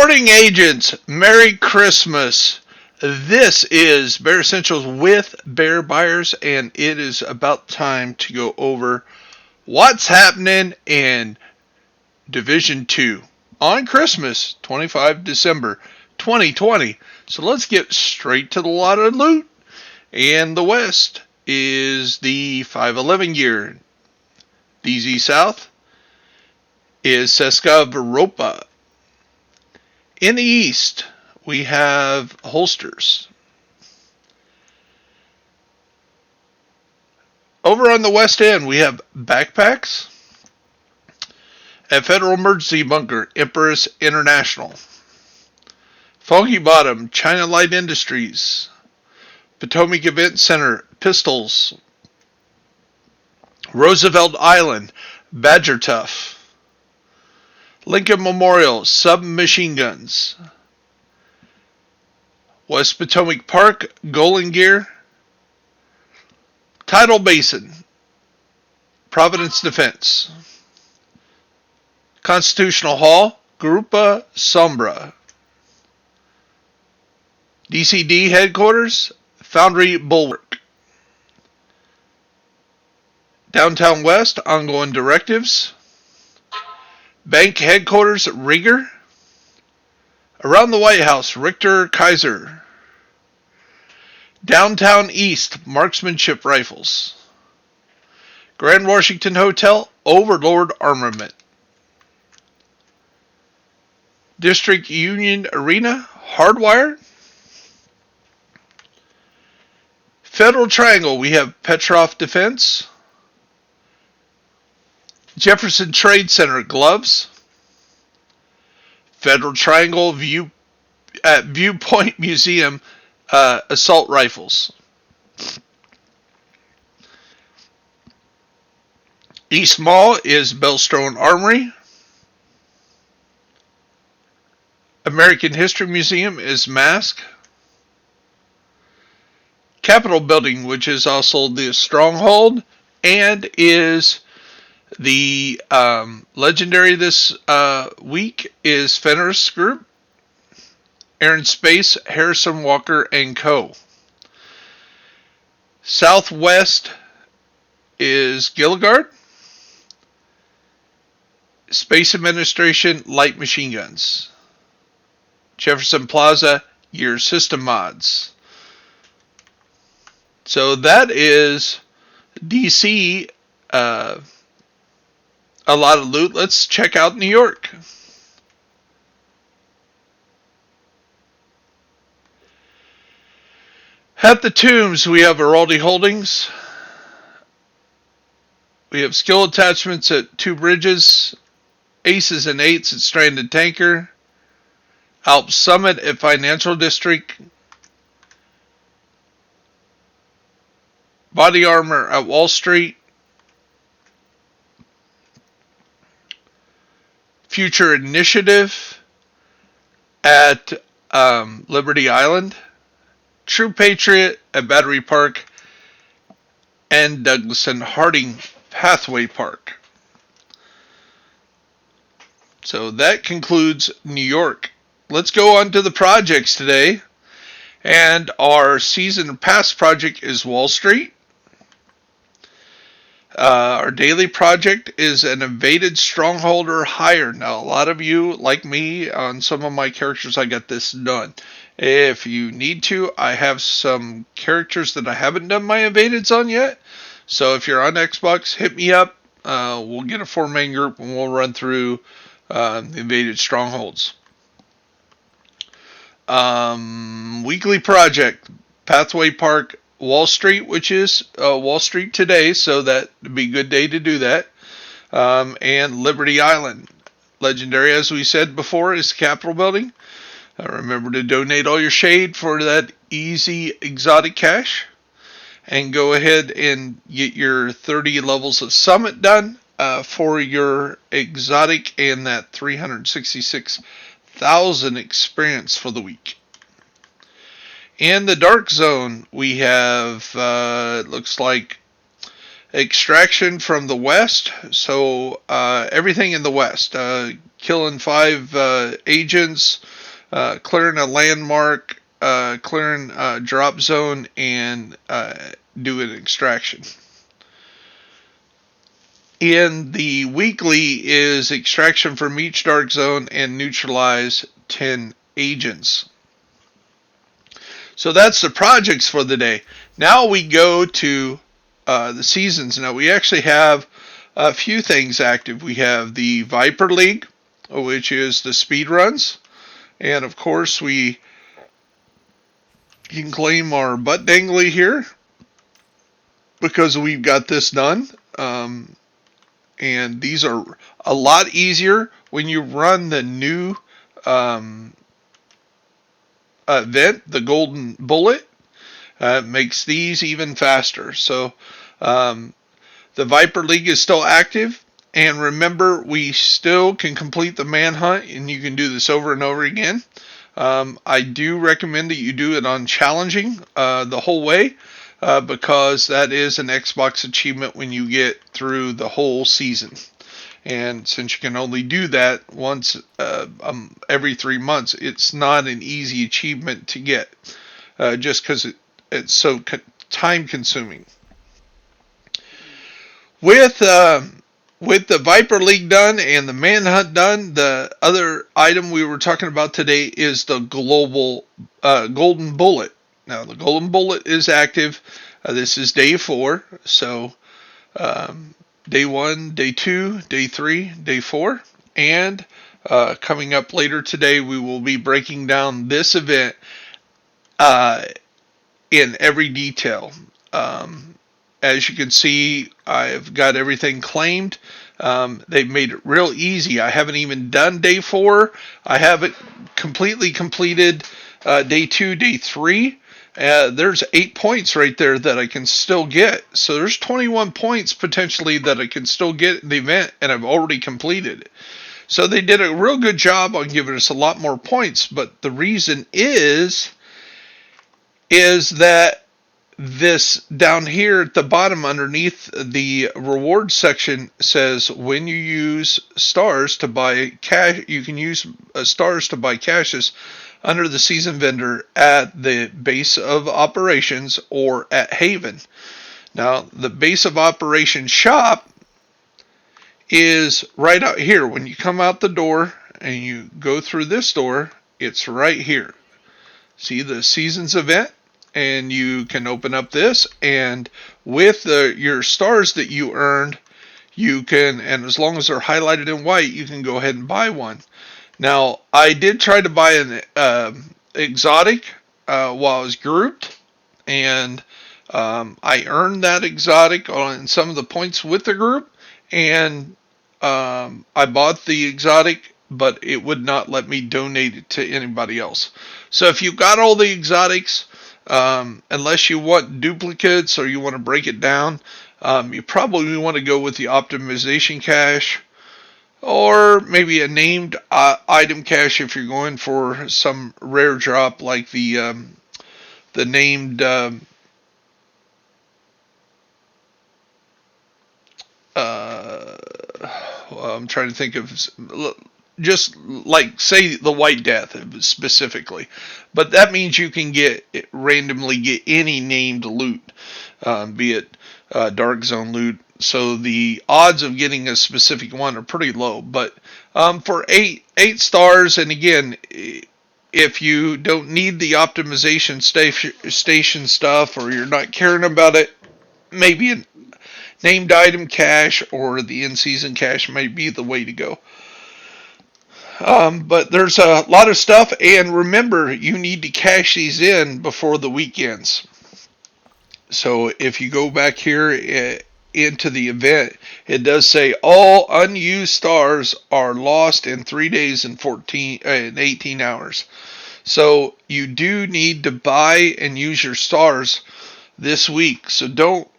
morning, agents. Merry Christmas. This is Bear Essentials with Bear Buyers, and it is about time to go over what's happening in Division 2 on Christmas, 25 December 2020. So let's get straight to the lot of loot. And the West is the 511 gear. DZ South is Seska In the East, we have holsters. Over on the West End, we have backpacks. At Federal Emergency Bunker, Empress International. Foggy Bottom, China Light Industries. Potomac Event Center, pistols. Roosevelt Island, Badger Tough. Lincoln Memorial, submachine guns. West Potomac Park, Golden Gear. Tidal Basin, Providence Defense. Constitutional Hall, Grupa Sombra. DCD Headquarters, Foundry Bulwark. Downtown West, Ongoing Directives. Bank Headquarters, Rieger. Around the White House, Richter Kaiser. Downtown East, Marksmanship Rifles. Grand Washington Hotel, Overlord Armament. District Union Arena, Hardwire. Federal Triangle, we have Petrov Defense. Jefferson Trade Center, gloves. Federal Triangle at Viewpoint Museum, assault rifles. East Mall is Bellstone Armory. American History Museum is Mask. Capitol Building, which is also the Stronghold, and is the legendary this week is Fenris Group. Air and Space, Harrison Walker & Co. Southwest is Gilligard. Space Administration, Light Machine Guns. Jefferson Plaza, Gear System Mods. So that is DC, a lot of loot. Let's check out New York. At the Tombs, we have Araldi Holdings. We have skill attachments at Two Bridges, Aces and Eights at Stranded Tanker, Alps Summit at Financial District, Body Armor at Wall Street, Future Initiative at Liberty Island, True Patriot at Battery Park, and Douglas and Harding Pathway Park. So that concludes New York. Let's go on to the projects today. And our season pass project is Wall Street. Our daily project is an invaded stronghold or higher. Now, a lot of you, like me, on some of my characters, I got this done. If you need to, I have some characters that I haven't done my invadeds on yet. So if you're on Xbox, hit me up. We'll get a 4-man group and we'll run through the invaded strongholds. Weekly project, Pathway Park, Wall Street, which is Wall Street today, so that would be a good day to do that. And Liberty Island. Legendary, as we said before, is Capitol Building. Remember to donate all your shade for that easy exotic cash. And go ahead and get your 30 levels of Summit done for your exotic and that 366,000 experience for the week. In the Dark Zone, we have, it looks like, extraction from the west. So everything in the west, killing 5 agents, clearing a landmark, clearing a drop zone, and do an extraction. In the weekly is extraction from each dark zone and neutralize 10 agents. So that's the projects for the day. Now we go to the seasons. Now we actually have a few things active. We have the Viper League, which is the speed runs. And of course we can claim our butt dangly here because we've got this done. And these are a lot easier when you run the new event, the Golden Bullet. Makes these even faster. So the Viper League is still active. And remember, we still can complete the manhunt, and you can do this over and over again. I do recommend that you do it on challenging the whole way. Because that is an Xbox achievement when you get through the whole season. And since you can only do that once every 3 months, it's not an easy achievement to get just because it's so time consuming. With the Viper League done and the manhunt done, the other item we were talking about today is the global Golden Bullet. Now, the Golden Bullet is active. This is day 4. So, day 1, day 2, day 3, day 4. And coming up later today, we will be breaking down this event in every detail. As you can see, I've got everything claimed. They've made it real easy. I haven't even done day 4. I haven't completely completed day 2, day 3. There's 8 points right there that I can still get. So there's 21 points potentially that I can still get in the event, and I've already completed it. So they did a real good job on giving us a lot more points. But the reason is that this down here at the bottom underneath the reward section says when you use stars to buy cash, you can use stars to buy caches under the season vendor at the base of operations or at Haven. Now, the base of operations shop is right out here. When you come out the door and you go through this door, it's right here. See the seasons event? And you can open up this, and with your stars that you earned, you can, and as long as they're highlighted in white, you can go ahead and buy one. Now, I did try to buy an exotic while I was grouped, and I earned that exotic on some of the points with the group, and I bought the exotic, but it would not let me donate it to anybody else. So if you've got all the exotics, unless you want duplicates or you want to break it down, you probably want to go with the optimization cache, or maybe a named item cache if you're going for some rare drop like the named I'm trying to think of just like say the White Death specifically, but that means you can randomly get any named loot, be it Dark Zone loot. So the odds of getting a specific one are pretty low. But for eight stars, and again, if you don't need the optimization station stuff, or you're not caring about it, maybe a named item cache or the in-season cache might be the way to go. But there's a lot of stuff, and remember, you need to cash these in before the weekends. So if you go back here into the event, it does say all unused stars are lost in 3 days and 18 hours. So you do need to buy and use your stars this week. So don't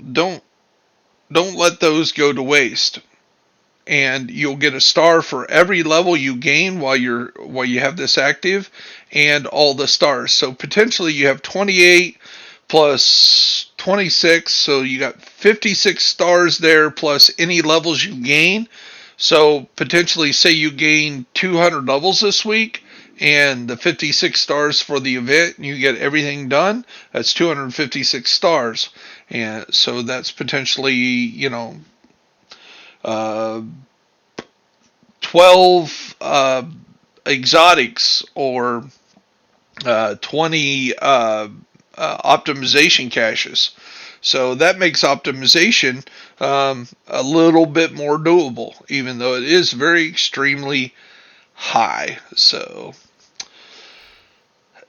let those go to waste. And you'll get a star for every level you gain while you have this active, and all the stars. So potentially you have 28 plus 26, so you got 56 stars there plus any levels you gain. So potentially, say you gain 200 levels this week, and the 56 stars for the event, and you get everything done. That's 256 stars, and so that's potentially, 12 exotics, or 20 optimization caches. So that makes optimization a little bit more doable, even though it is very extremely high. So,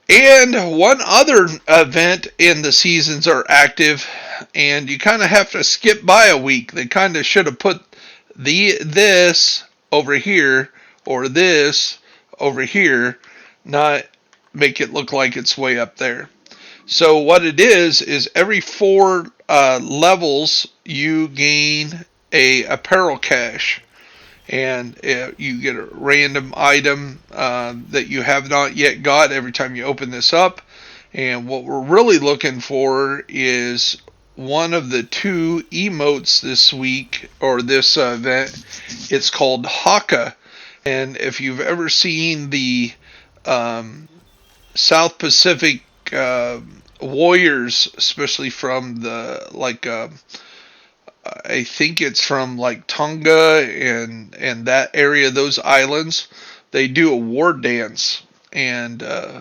and one other event in the seasons are active, and you kind of have to skip by a week. They kind of should have put this over here or this over here, not make it look like it's way up there. So what it is every 4 levels you gain a apparel cache, and you get a random item that you have not yet got every time you open this up. And what we're really looking for is one of the 2 emotes this week, or this event. It's called Haka, and if you've ever seen the South Pacific warriors, especially from the I think it's from like Tonga and that area, those islands, they do a war dance, and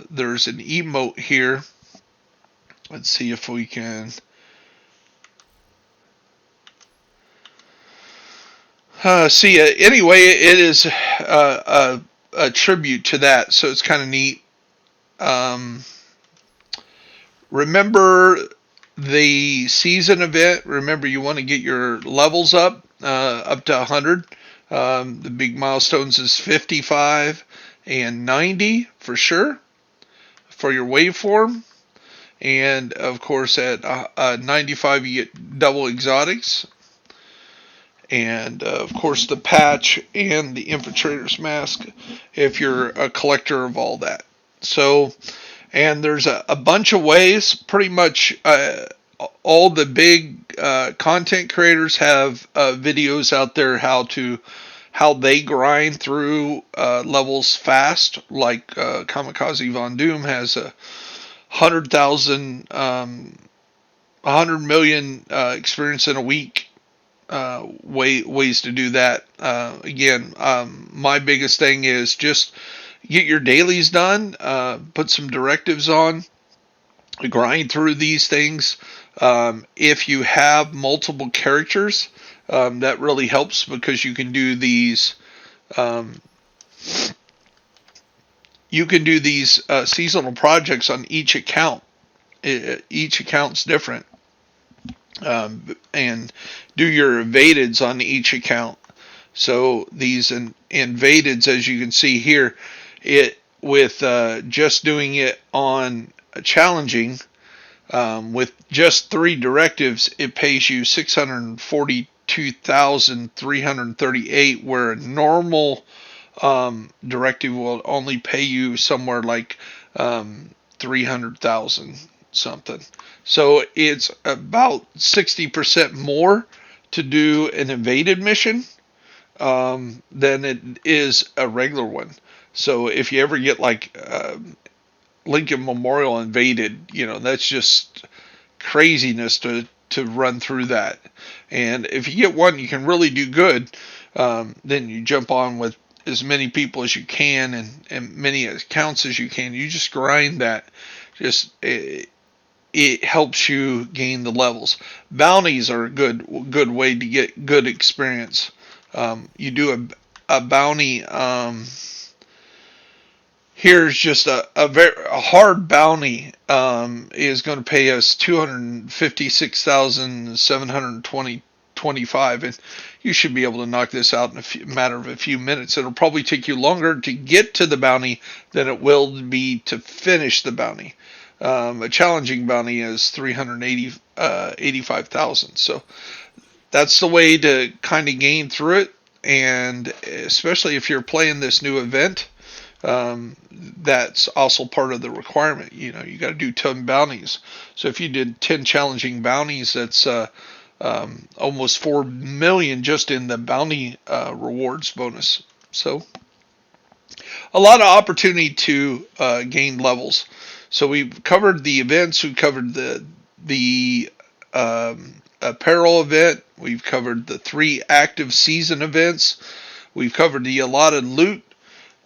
there's an emote here. Let's see if we can see it. Anyway, it is a tribute to that, so it's kind of neat. Remember the season event. Remember, you want to get your levels up to 100. The big milestones is 55 and 90 for sure for your waveform. And of course, at 95 you get double exotics. And of course, the patch and the infiltrator's mask if you're a collector of all that. So, and there's a bunch of ways. Pretty much all the big content creators have videos out there how they grind through levels fast. Like Kamikaze Von Doom has 100,000, 100 million experience in a week. Ways to do that. Again, my biggest thing is just get your dailies done, put some directives on, grind through these things. If you have multiple characters, that really helps, because you can do these seasonal projects on each account. Each account's different. And do your evadeds on each account. So these invadeds, as you can see here, it with just doing it on challenging, with just 3 directives, it pays you 642,338, where a normal directive will only pay you somewhere like 300,000 something. So it's about 60% more to do an evaded mission than it is a regular one. So if you ever get like Lincoln Memorial invaded, that's just craziness to run through that. And if you get one you can really do good, then you jump on with as many people as you can, and many accounts as you can. You just grind that. It helps you gain the levels. Bounties are a good way to get good experience. You do a bounty. Here's just a hard bounty is going to pay us 256,725, and you should be able to knock this out in a matter of a few minutes. It'll probably take you longer to get to the bounty than it will be to finish the bounty. A challenging bounty is 385,000. So that's the way to kind of gain through it. And especially if you're playing this new event, that's also part of the requirement. You got to do 10 bounties. So if you did 10 challenging bounties, that's almost 4 million just in the bounty rewards bonus. So a lot of opportunity to gain levels. So we've covered the events. We covered the apparel event. We've covered the 3 active season events. We've covered the allotted loot.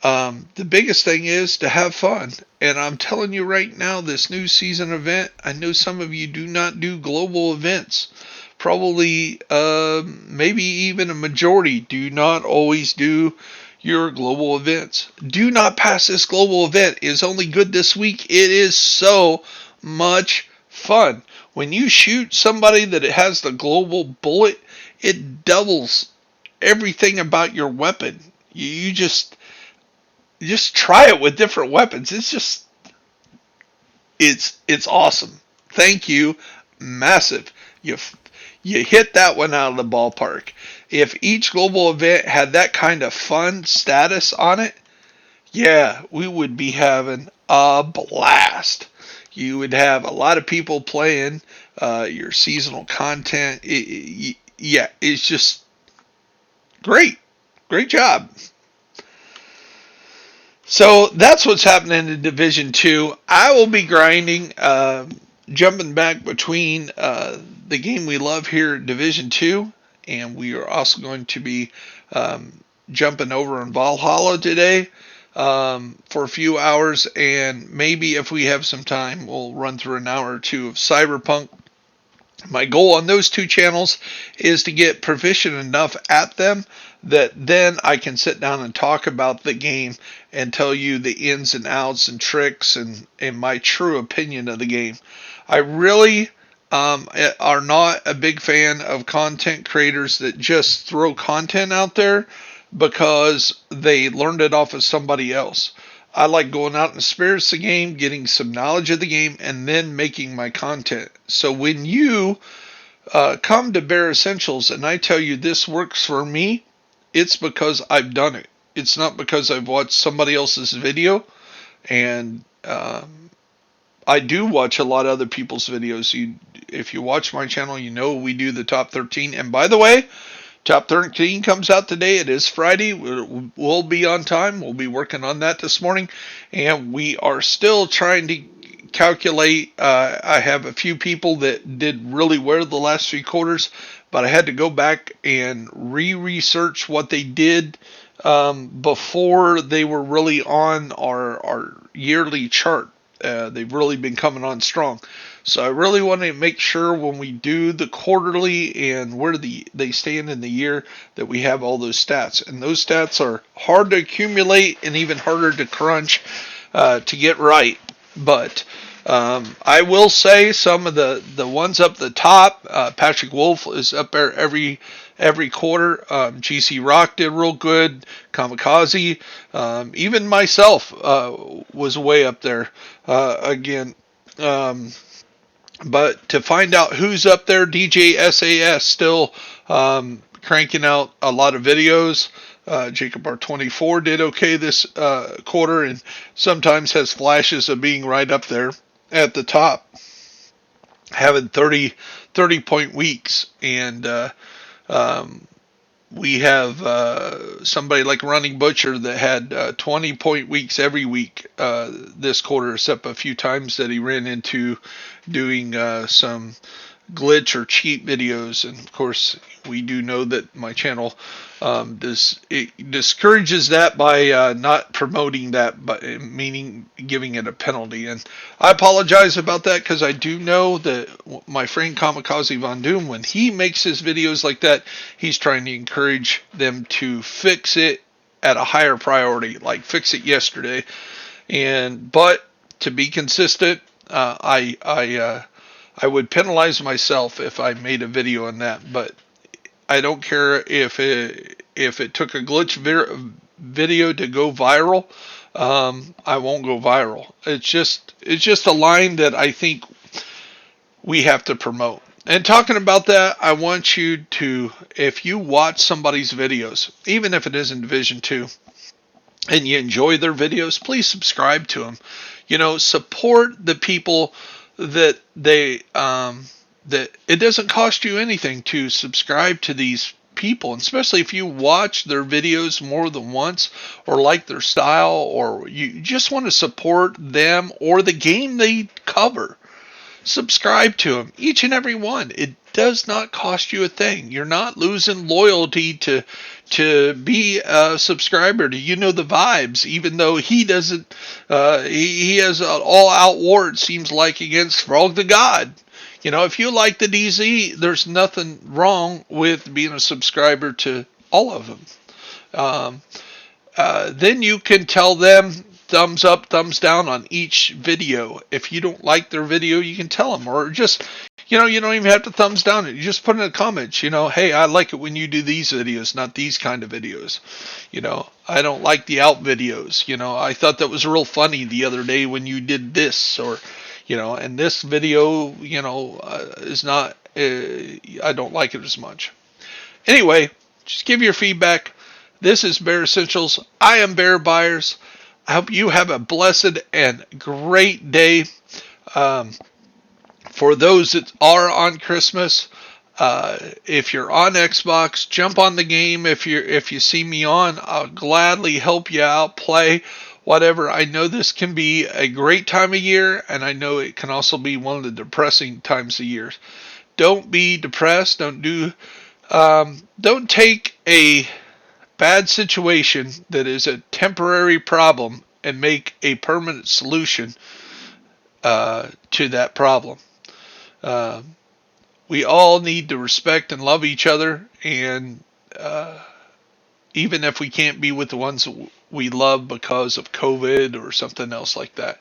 The biggest thing is to have fun. And I'm telling you right now, this new season event, I know some of you do not do global events. Probably, maybe even a majority do not always do your global events. Do not pass this global event. It's only good this week. It is so much fun. When you shoot somebody that has the global bullet, it doubles everything about your weapon. You just try it with different weapons. It's awesome. Thank you, massive. You hit that one out of the ballpark. If each global event had that kind of fun status on it, yeah, we would be having a blast. You would have a lot of people playing your seasonal content. Yeah, it's just great. Great job. So that's what's happening in Division 2. I will be grinding, jumping back between the game we love here at Division 2, and we are also going to be jumping over in Valhalla today for a few hours, and maybe if we have some time, we'll run through an hour or two of Cyberpunk. My goal on those 2 channels is to get proficient enough at them that then I can sit down and talk about the game and tell you the ins and outs and tricks and my true opinion of the game. I really are not a big fan of content creators that just throw content out there because they learned it off of somebody else. I like going out and experience the game, getting some knowledge of the game, and then making my content. So when you come to Bare Essentials and I tell you this works for me, it's because I've done it. It's not because I've watched somebody else's video. And I do watch a lot of other people's videos. If you watch my channel, you know we do the top 13. And by the way, Top 13 comes out today. It is Friday. We'll be on time. We'll be working on that this morning. And we are still trying to calculate. I have a few people that did really well the last 3 quarters, but I had to go back and research what they did before they were really on our yearly chart. They've really been coming on strong. So I really want to make sure when we do the quarterly and where they stand in the year that we have all those stats. And those stats are hard to accumulate and even harder to crunch to get right. But I will say some of the ones up the top, Patrick Wolf is up there every quarter. GC Rock did real good. Kamikaze, even myself was way up there again. But to find out who's up there, DJ SAS still cranking out a lot of videos. Jacob R24 did okay this quarter and sometimes has flashes of being right up there at the top, having 30 point weeks. And we have somebody like Running Butcher that had 20 point weeks every week this quarter, except a few times that he ran into doing some glitch or cheat videos. And of course, we do know that my channel discourages that by not promoting that, but meaning giving it a penalty. And I apologize about that because I do know that my friend Kamikaze Von Doom, when he makes his videos like that, he's trying to encourage them to fix it at a higher priority, like fix it yesterday. But to be consistent, I would penalize myself if I made a video on that. But I don't care if it took a glitch video to go viral. I won't go viral. It's just a line that I think we have to promote. And talking about that, I want you to, if you watch somebody's videos, even if it is in Division 2, and you enjoy their videos, please subscribe to them. Support the people that that it doesn't cost you anything to subscribe to these people, especially if you watch their videos more than once or like their style, or you just want to support them or the game they cover. Subscribe to them, each and every one. It does not cost you a thing. You're not losing loyalty to be a subscriber to the vibes, even though he doesn't. He has an all-out war, it seems like, against Frog the God. If you like the DZ, there's nothing wrong with being a subscriber to all of them. Then you can tell them thumbs up, thumbs down on each video. If you don't like their video, you can tell them, or just, you don't even have to thumbs down it. You just put in the comments, hey, I like it when you do these videos, not these kind of videos. I don't like the out videos. I thought that was real funny the other day when you did this, or, and this video, is not, I don't like it as much. Anyway, just give your feedback. This is Bear Essentials. I am Bear Byers. I hope you have a blessed and great day. For those that are on Christmas, if you're on Xbox, jump on the game. If you see me on, I'll gladly help you out, play, whatever. I know this can be a great time of year, and I know it can also be one of the depressing times of year. Don't be depressed. Don't take a bad situation that is a temporary problem and make a permanent solution to that problem. We all need to respect and love each other, and even if we can't be with the ones we love because of COVID or something else like that.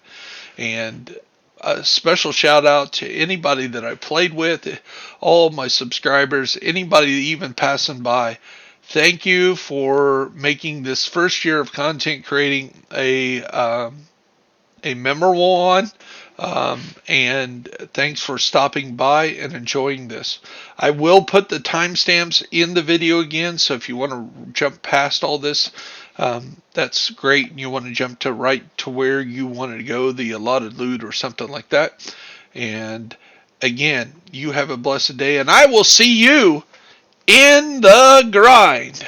And a special shout out to anybody that I played with, all my subscribers, anybody even passing by. Thank you for making this first year of content creating a memorable one. And thanks for stopping by and enjoying this. I will put the timestamps in the video again, so if you want to jump past all this, that's great, and you want to jump to right to where you want to go, the allotted loot or something like that. And again, you have a blessed day, and I will see you in the grind.